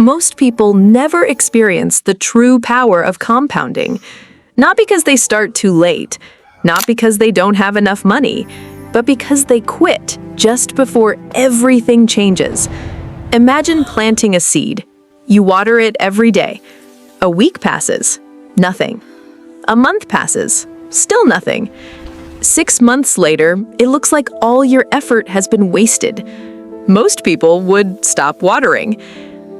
Most people never experience the true power of compounding. Not because they start too late, not because they don't have enough money, but because they quit just before everything changes. Imagine planting a seed. You water it every day. A week passes, nothing. A month passes, still nothing. 6 months later, it looks like all your effort has been wasted. Most people would stop watering.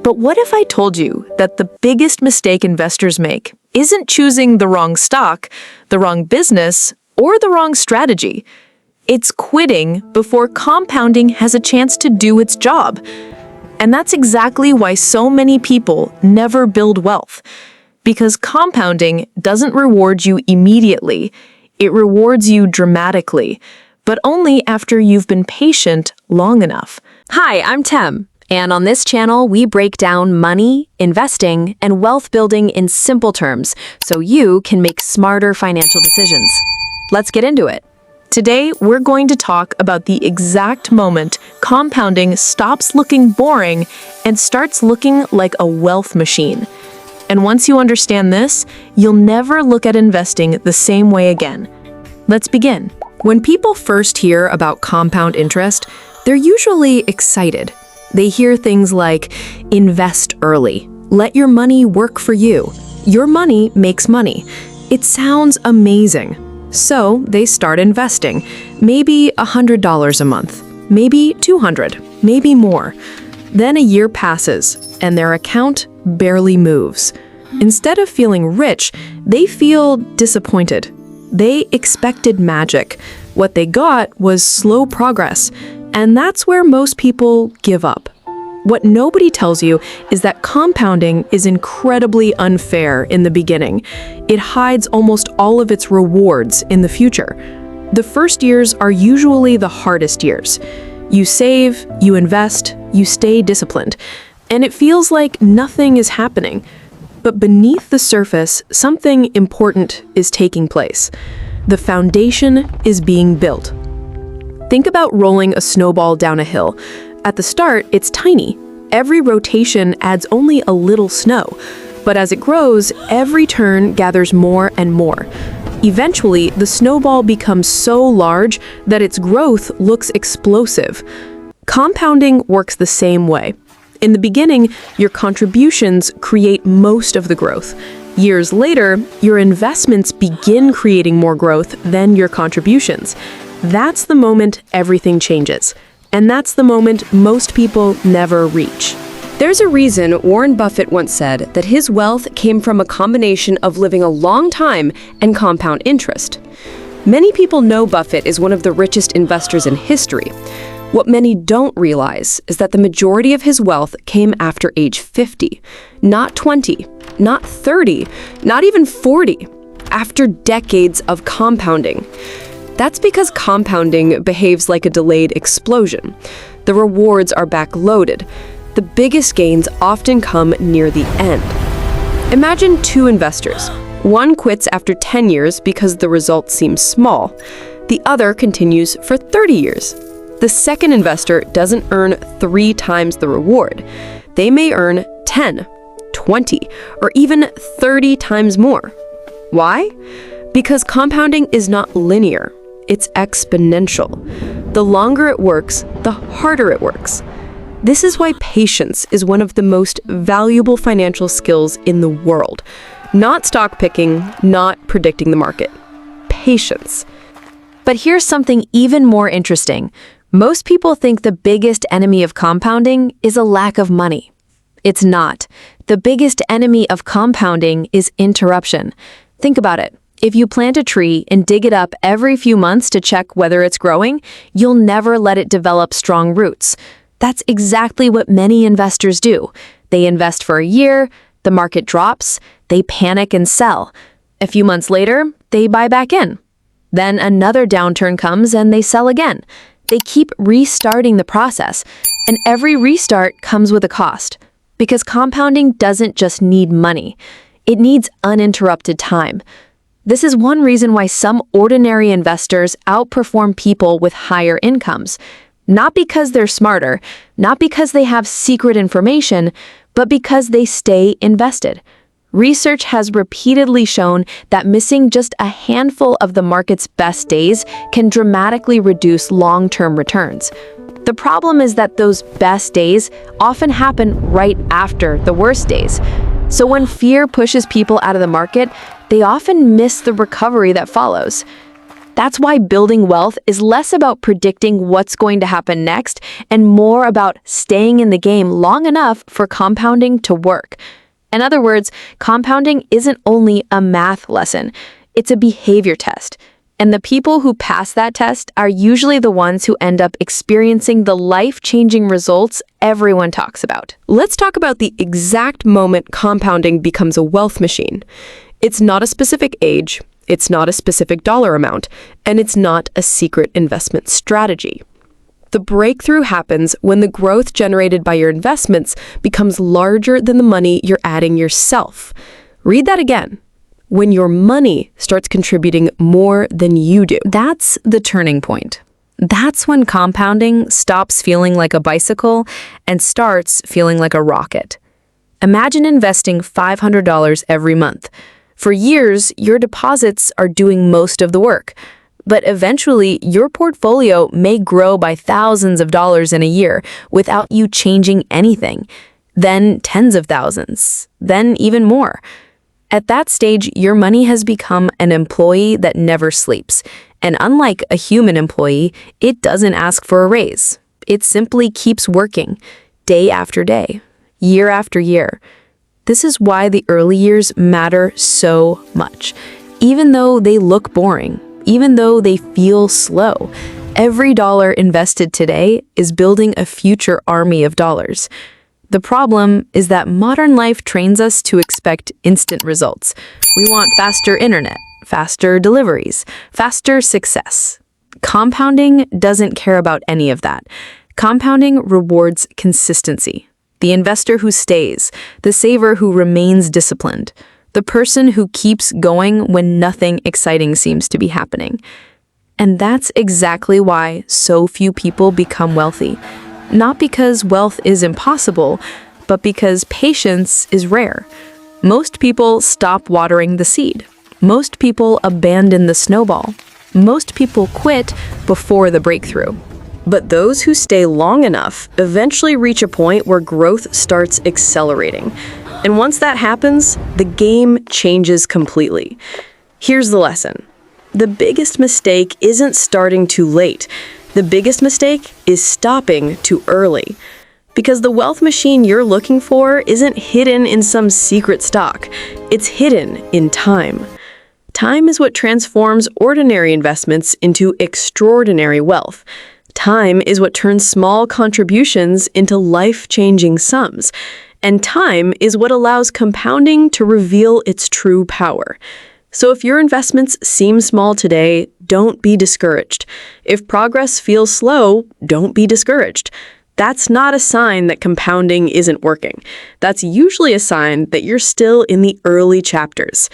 But what if I told you that the biggest mistake investors make isn't choosing the wrong stock, the wrong business, or the wrong strategy? It's quitting before compounding has a chance to do its job. And that's exactly why so many people never build wealth. Because compounding doesn't reward you immediately. It rewards you dramatically, but only after you've been patient long enough. Hi, I'm Tem, and on this channel, we break down money, investing, and wealth building in simple terms so you can make smarter financial decisions. Let's get into it. Today, we're going to talk about the exact moment compounding stops looking boring and starts looking like a wealth machine. And once you understand this, you'll never look at investing the same way again. Let's begin. When people first hear about compound interest, they're usually excited. They hear things like, invest early, let your money work for you, your money makes money. It sounds amazing. So they start investing, maybe $100 a month, maybe $200, maybe more. Then a year passes, and their account barely moves. Instead of feeling rich, they feel disappointed. They expected magic. What they got was slow progress, and that's where most people give up. What nobody tells you is that compounding is incredibly unfair in the beginning. It hides almost all of its rewards in the future. The first years are usually the hardest years. You save, you invest, you stay disciplined, and it feels like nothing is happening. But beneath the surface, something important is taking place. The foundation is being built. Think about rolling a snowball down a hill. At the start, it's tiny. Every rotation adds only a little snow. But as it grows, every turn gathers more and more. Eventually, the snowball becomes so large that its growth looks explosive. Compounding works the same way. In the beginning, your contributions create most of the growth. Years later, your investments begin creating more growth than your contributions. That's the moment everything changes. And that's the moment most people never reach. There's a reason Warren Buffett once said that his wealth came from a combination of living a long time and compound interest. Many people know Buffett is one of the richest investors in history. What many don't realize is that the majority of his wealth came after age 50, not 20, not 30, not even 40, after decades of compounding. That's because compounding behaves like a delayed explosion. The rewards are backloaded. The biggest gains often come near the end. Imagine two investors. One quits after 10 years because the results seem small. The other continues for 30 years. The second investor doesn't earn 3 times the reward. They may earn 10, 20, or even 30 times more. Why? Because compounding is not linear. It's exponential. The longer it works, the harder it works. This is why patience is one of the most valuable financial skills in the world. Not stock picking, not predicting the market. Patience. But here's something even more interesting. Most people think the biggest enemy of compounding is a lack of money. It's not. The biggest enemy of compounding is interruption. Think about it. If you plant a tree and dig it up every few months to check whether it's growing, you'll never let it develop strong roots. That's exactly what many investors do. They invest for a year, the market drops, they panic and sell. A few months later, they buy back in. Then another downturn comes and they sell again. They keep restarting the process, and every restart comes with a cost. Because compounding doesn't just need money. It needs uninterrupted time. This is one reason why some ordinary investors outperform people with higher incomes. Not because they're smarter, not because they have secret information, but because they stay invested. Research has repeatedly shown that missing just a handful of the market's best days can dramatically reduce long-term returns. The problem is that those best days often happen right after the worst days. So when fear pushes people out of the market, they often miss the recovery that follows. That's why building wealth is less about predicting what's going to happen next and more about staying in the game long enough for compounding to work. In other words, compounding isn't only a math lesson, it's a behavior test. And the people who pass that test are usually the ones who end up experiencing the life-changing results everyone talks about. Let's talk about the exact moment compounding becomes a wealth machine. It's not a specific age, it's not a specific dollar amount, and it's not a secret investment strategy. The breakthrough happens when the growth generated by your investments becomes larger than the money you're adding yourself. Read that again. When your money starts contributing more than you do. That's the turning point. That's when compounding stops feeling like a bicycle and starts feeling like a rocket. Imagine investing $500 every month. For years, your deposits are doing most of the work. But eventually, your portfolio may grow by thousands of dollars in a year without you changing anything. Then tens of thousands, then even more. At that stage, your money has become an employee that never sleeps. And unlike a human employee, it doesn't ask for a raise. It simply keeps working, day after day, year after year. This is why the early years matter so much. Even though they look boring, even though they feel slow, every dollar invested today is building a future army of dollars. The problem is that modern life trains us to expect instant results. We want faster internet, faster deliveries, faster success. Compounding doesn't care about any of that. Compounding rewards consistency. The investor who stays, the saver who remains disciplined, the person who keeps going when nothing exciting seems to be happening. And that's exactly why so few people become wealthy. Not because wealth is impossible, but because patience is rare. Most people stop watering the seed. Most people abandon the snowball. Most people quit before the breakthrough. But those who stay long enough eventually reach a point where growth starts accelerating. And once that happens, the game changes completely. Here's the lesson. The biggest mistake isn't starting too late. The biggest mistake is stopping too early. Because the wealth machine you're looking for isn't hidden in some secret stock. It's hidden in time. Time is what transforms ordinary investments into extraordinary wealth. Time is what turns small contributions into life-changing sums. And time is what allows compounding to reveal its true power. So if your investments seem small today, don't be discouraged. If progress feels slow, don't be discouraged. That's not a sign that compounding isn't working. That's usually a sign that you're still in the early chapters.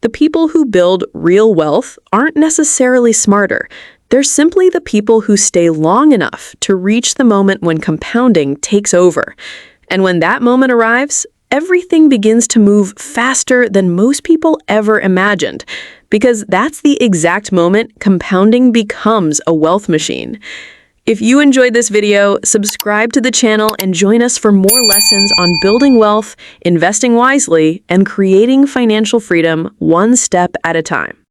The people who build real wealth aren't necessarily smarter. They're simply the people who stay long enough to reach the moment when compounding takes over. And when that moment arrives, everything begins to move faster than most people ever imagined, because that's the exact moment compounding becomes a wealth machine. If you enjoyed this video, subscribe to the channel and join us for more lessons on building wealth, investing wisely, and creating financial freedom one step at a time.